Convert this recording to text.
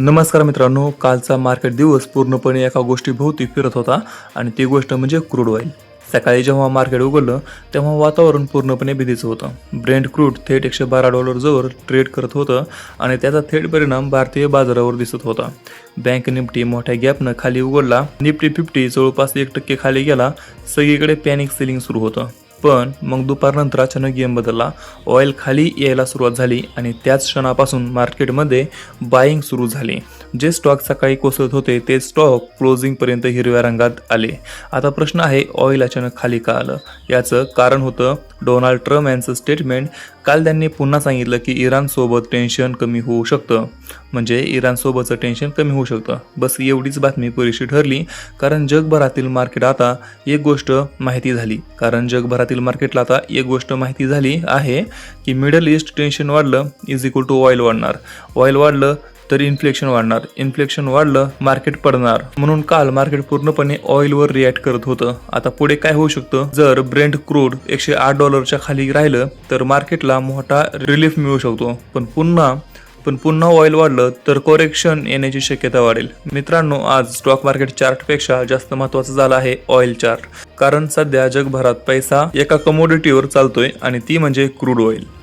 नमस्कार मित्रांनो, कालचा मार्केट दिवस पूर्णपणे एका गोष्टीभोवती फिरत होता आणि ती गोष्ट म्हणजे क्रूड ऑइल. सकाळी जेव्हा मार्केट उघडलं तेव्हा वातावरण पूर्णपणे भीतीचं होतं. ब्रेंट क्रूड थेट $112 जवळ ट्रेड करत होतं आणि त्याचा थेट परिणाम भारतीय बाजारावर दिसत होता. बँक निफ्टी मोठ्या गॅपनं खाली उघडला. निफ्टी 50 जवळपास 1% खाली गेला. सगळीकडे पॅनिक सेलिंग सुरू होतं. पण मग दुपारनंतर अचानक गेम बदलला. ऑइल खाली यायला सुरुवात झाली आणि त्याच क्षणापासून मार्केटमध्ये बाईंग सुरू झाली. जे स्टॉक सकाळी कोसळत होते ते स्टॉक क्लोजिंगपर्यंत हिरव्या रंगात आले. आता प्रश्न आहे, ऑइल अचानक खाली का आलं? याचं कारण होतं डोनाल्ड ट्रम्प यांचं स्टेटमेंट. काल त्यांनी पुन्हा सांगितलं की इराणसोबत टेन्शन कमी होऊ शकतं. म्हणजे इराणसोबतचं टेन्शन कमी होऊ शकतं. बस एवढीच बातमी पुरेशी ठरली, कारण जगभरातील मार्केट आता एक गोष्ट माहिती झाली आहे की मिडल ईस्ट टेन्शन वाढलं इज इक्वल टू ऑइल वाढणार. ऑइल वाढलं तर इन्फ्लेक्शन वाढणार. इन्फ्लेक्शन वाढलं मार्केट पडणार. म्हणून काल मार्केट पूर्णपणे ऑइलवर रिॲक्ट करत होतं. आता पुढे काय होऊ शकतं? जर ब्रेंट क्रूड $108 खाली राहिलं तर मार्केटला मोठा रिलीफ मिळू शकतो. पण पुन्हा ऑइल वाढलं तर करेक्शन येण्याची शक्यता वाढेल. मित्रांनो, आज स्टॉक मार्केट चार्टपेक्षा जास्त महत्त्वाचं झालं आहे ऑइल चार्ट. कारण सध्या जगभरात पैसा एका कमोडिटीवर चालतोय आणि ती म्हणजे क्रूड ऑइल.